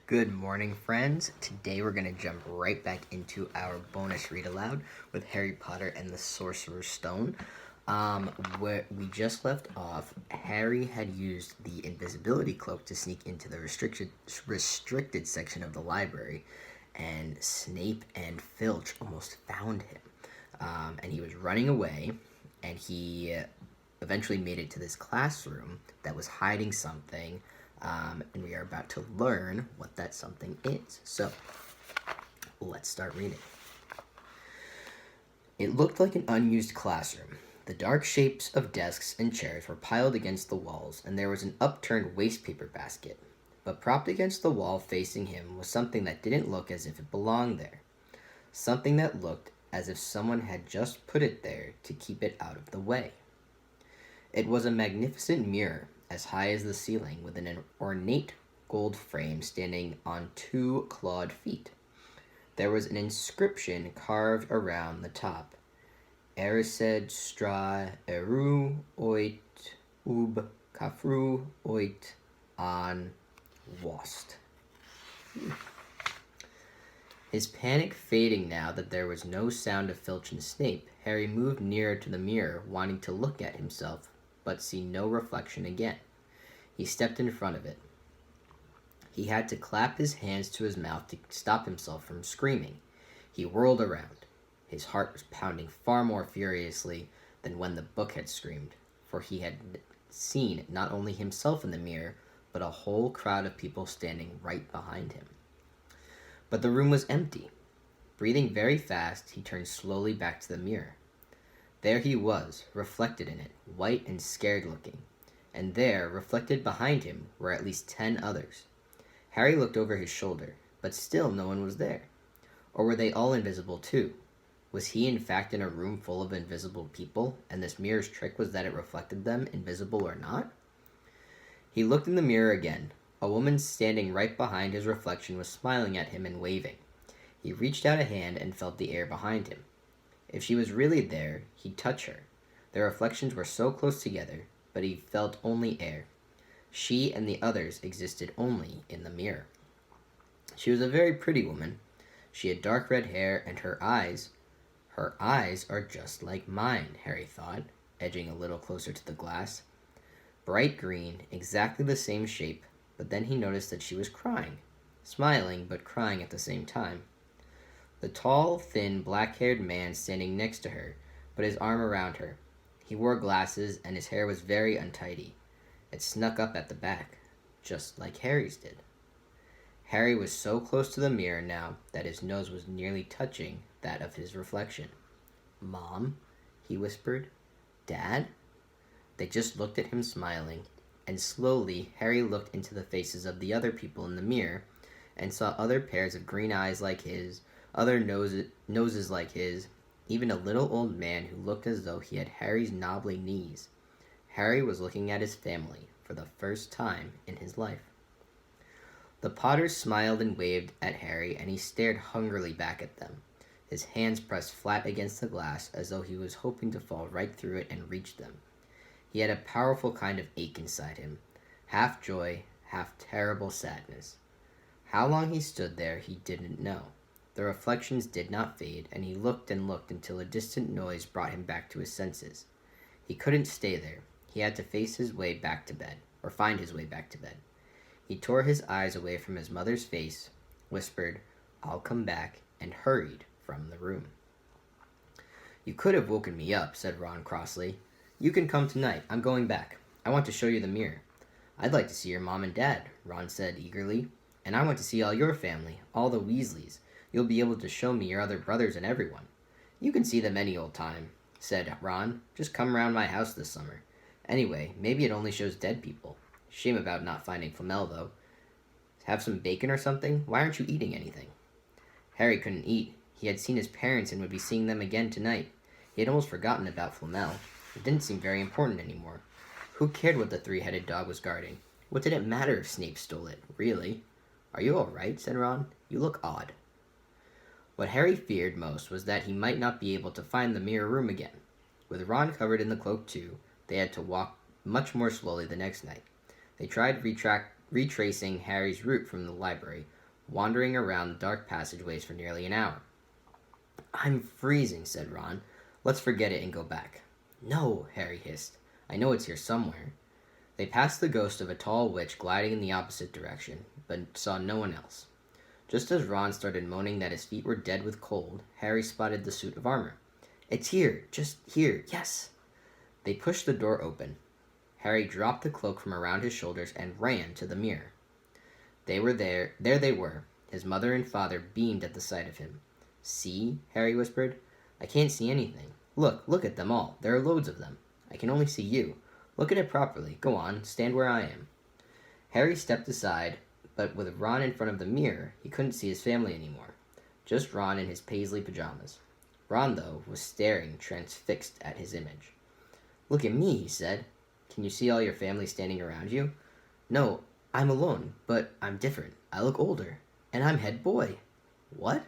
Good morning, friends. Today we're going to jump right back into our bonus read aloud with Harry Potter and the Sorcerer's Stone. Where we just left off, Harry had used the invisibility cloak to sneak into the restricted section of the library, and Snape and Filch almost found him. And he was running away, and he eventually made it to this classroom that was hiding something, and we are about to learn what that something is. So, let's start reading. It looked like an unused classroom. The dark shapes of desks and chairs were piled against the walls, and there was an upturned wastepaper basket. But propped against the wall facing him was something that didn't look as if it belonged there. Something that looked as if someone had just put it there to keep it out of the way. It was a magnificent mirror, as high as the ceiling, with an ornate gold frame standing on two clawed feet. There was an inscription carved around the top. Erised stra eru oit ub kafru oit an wost. His panic fading now that there was no sound of Filch and Snape, Harry moved nearer to the mirror, wanting to look at himself, but see no reflection again. He stepped in front of it. He had to clap his hands to his mouth to stop himself from screaming. He whirled around. His heart was pounding far more furiously than when the book had screamed, for he had seen not only himself in the mirror, but a whole crowd of people standing right behind him. But the room was empty. Breathing very fast, he turned slowly back to the mirror. There he was, reflected in it, white and scared looking. And there, reflected behind him, were at least 10 others. Harry looked over his shoulder, but still no one was there. Or were they all invisible too? Was he in fact in a room full of invisible people, and this mirror's trick was that it reflected them, invisible or not? He looked in the mirror again. A woman standing right behind his reflection was smiling at him and waving. He reached out a hand and felt the air behind him. If she was really there, he'd touch her. Their reflections were so close together, but he felt only air. She and the others existed only in the mirror. She was a very pretty woman. She had dark red hair, and her eyes are just like mine, Harry thought, edging a little closer to the glass. Bright green, exactly the same shape, but then he noticed that she was crying, smiling but crying at the same time. The tall, thin, black-haired man standing next to her put his arm around her. He wore glasses, and his hair was very untidy. It snuck up at the back, just like Harry's did. Harry was so close to the mirror now that his nose was nearly touching that of his reflection. "Mom," he whispered. "Dad?" They just looked at him smiling, and slowly Harry looked into the faces of the other people in the mirror and saw other pairs of green eyes like his, other noses like his, even a little old man who looked as though he had Harry's knobbly knees. Harry was looking at his family for the first time in his life. The Potters smiled and waved at Harry, and he stared hungrily back at them, his hands pressed flat against the glass as though he was hoping to fall right through it and reach them. He had a powerful kind of ache inside him, half joy, half terrible sadness. How long he stood there, he didn't know. The reflections did not fade, and he looked and looked until a distant noise brought him back to his senses. He couldn't stay there. He had to face his way back to bed, or find his way back to bed. He tore his eyes away from his mother's face, whispered, "I'll come back," and hurried from the room. "You could have woken me up," said Ron crossly. "You can come tonight. I'm going back. I want to show you the mirror." "I'd like to see your mom and dad," Ron said eagerly. "And I want to see all your family, all the Weasleys. You'll be able to show me your other brothers and everyone." "You can see them any old time," said Ron. "Just come round my house this summer. Anyway, maybe it only shows dead people. Shame about not finding Flamel, though. Have some bacon or something? Why aren't you eating anything?" Harry couldn't eat. He had seen his parents and would be seeing them again tonight. He had almost forgotten about Flamel. It didn't seem very important anymore. Who cared what the three-headed dog was guarding? What did it matter if Snape stole it, really? "Are you all right?" said Ron. "You look odd." What Harry feared most was that he might not be able to find the mirror room again. With Ron covered in the cloak too, they had to walk much more slowly the next night. They tried retracing Harry's route from the library, wandering around the dark passageways for nearly an hour. I'm freezing, said Ron. Let's forget it and go back. No, Harry hissed. I know it's here somewhere. They passed the ghost of a tall witch gliding in the opposite direction, but saw no one else. Just as Ron started moaning that his feet were dead with cold, Harry spotted the suit of armor. It's here, just here, yes. They pushed the door open. Harry dropped the cloak from around his shoulders and ran to the mirror. They were there. There they were. His mother and father beamed at the sight of him. See? Harry whispered. I can't see anything. Look at them all. There are loads of them. I can only see you. Look at it properly. Go on, stand where I am. Harry stepped aside, but with Ron in front of the mirror, he couldn't see his family anymore. Just Ron in his paisley pajamas. Ron, though, was staring, transfixed at his image. Look at me, he said. Can you see all your family standing around you? No, I'm alone, but I'm different. I look older, and I'm head boy. What?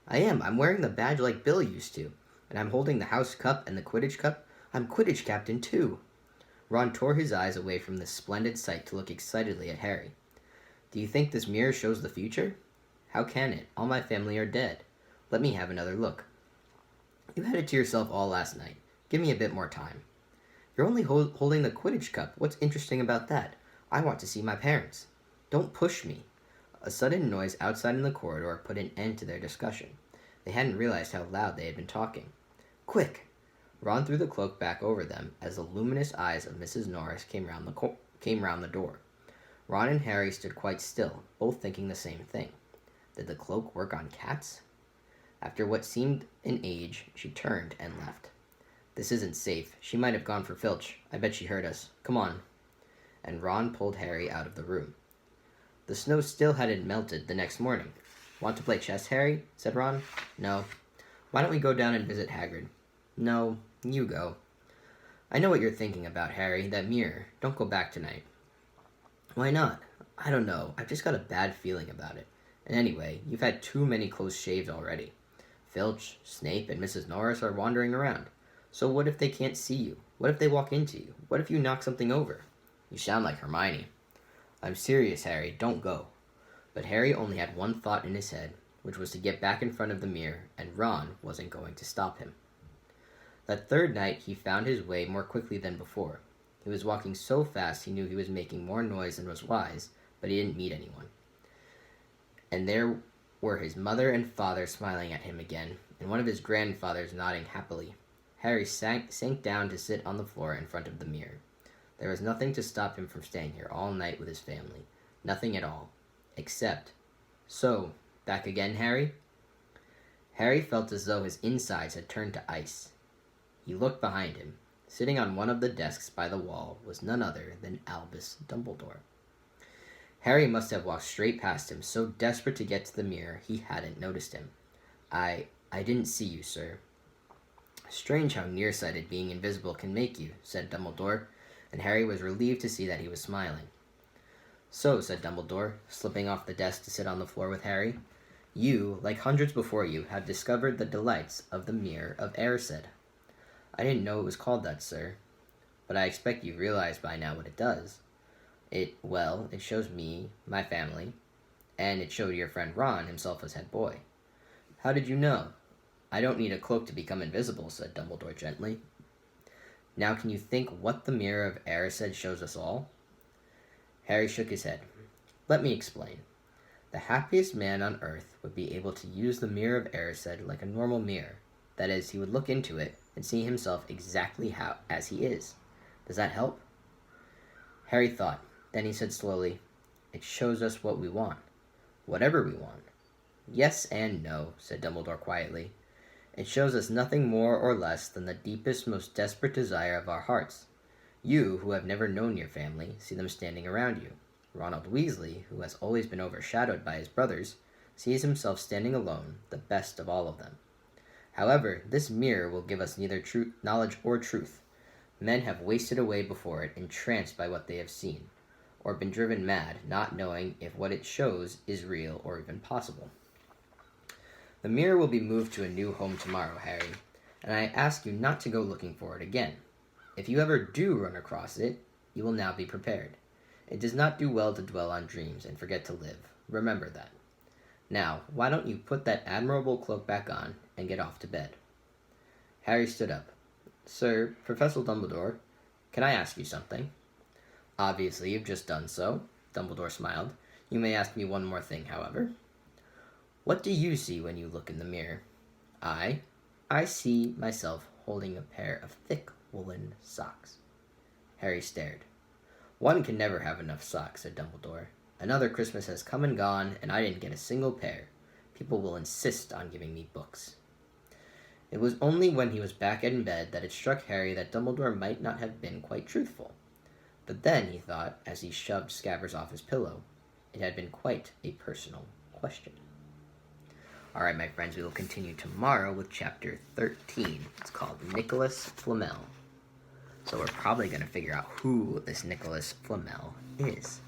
I am. I'm wearing the badge like Bill used to, and I'm holding the house cup and the Quidditch cup. I'm Quidditch captain, too. Ron tore his eyes away from this splendid sight to look excitedly at Harry. Do you think this mirror shows the future? How can it? All my family are dead. Let me have another look. You had it to yourself all last night. Give me a bit more time. You're only holding the Quidditch cup. What's interesting about that? I want to see my parents. Don't push me. A sudden noise outside in the corridor put an end to their discussion. They hadn't realized how loud they had been talking. Quick! Ron threw the cloak back over them as the luminous eyes of Mrs. Norris came round the door. Ron and Harry stood quite still, both thinking the same thing. Did the cloak work on cats? After what seemed an age, she turned and left. This isn't safe. She might have gone for Filch. I bet she heard us. Come on. And Ron pulled Harry out of the room. The snow still hadn't melted the next morning. Want to play chess, Harry? Said Ron. No. Why don't we go down and visit Hagrid? No, you go. I know what you're thinking about, Harry, that mirror. Don't go back tonight. Why not? I don't know. I've just got a bad feeling about it. And anyway, you've had too many close shaves already. Filch, Snape, and Mrs. Norris are wandering around. So what if they can't see you? What if they walk into you? What if you knock something over? You sound like Hermione. I'm serious, Harry. Don't go. But Harry only had one thought in his head, which was to get back in front of the mirror, and Ron wasn't going to stop him. That third night, he found his way more quickly than before. He was walking so fast he knew he was making more noise than was wise, but he didn't meet anyone. And there were his mother and father smiling at him again, and one of his grandfathers nodding happily. Harry sank down to sit on the floor in front of the mirror. There was nothing to stop him from staying here all night with his family. Nothing at all. Except... So, back again, Harry? Harry felt as though his insides had turned to ice. He looked behind him. Sitting on one of the desks by the wall was none other than Albus Dumbledore. Harry must have walked straight past him, so desperate to get to the mirror he hadn't noticed him. I didn't see you, sir. Strange how nearsighted being invisible can make you, said Dumbledore, and Harry was relieved to see that he was smiling. So, said Dumbledore, slipping off the desk to sit on the floor with Harry, you, like hundreds before you, have discovered the delights of the Mirror of Erised. I didn't know it was called that, sir, but I expect you realize by now what it does. It shows me, my family, and it showed your friend Ron himself as head boy. How did you know? I don't need a cloak to become invisible, said Dumbledore gently. Now can you think what the Mirror of Erised shows us all? Harry shook his head. Let me explain. The happiest man on earth would be able to use the Mirror of Erised like a normal mirror. That is, he would look into it and see himself exactly as he is. Does that help? Harry thought. Then he said slowly, It shows us what we want. Whatever we want. Yes and no, said Dumbledore quietly. It shows us nothing more or less than the deepest, most desperate desire of our hearts. You, who have never known your family, see them standing around you. Ronald Weasley, who has always been overshadowed by his brothers, sees himself standing alone, the best of all of them. However, this mirror will give us neither knowledge or truth. Men have wasted away before it, entranced by what they have seen, or been driven mad, not knowing if what it shows is real or even possible. The mirror will be moved to a new home tomorrow, Harry, and I ask you not to go looking for it again. If you ever do run across it, you will now be prepared. It does not do well to dwell on dreams and forget to live. Remember that. Now, why don't you put that admirable cloak back on and get off to bed?" Harry stood up. "Sir, Professor Dumbledore, can I ask you something?" "Obviously, you've just done so," Dumbledore smiled. "You may ask me one more thing, however." "What do you see when you look in the mirror?" I see myself holding a pair of thick woolen socks." Harry stared. "One can never have enough socks," said Dumbledore. "Another Christmas has come and gone, and I didn't get a single pair. People will insist on giving me books." It was only when he was back in bed that it struck Harry that Dumbledore might not have been quite truthful. But then, he thought, as he shoved Scabbers off his pillow, it had been quite a personal question. Alright, my friends, we will continue tomorrow with Chapter 13. It's called Nicholas Flamel. So we're probably going to figure out who this Nicholas Flamel is.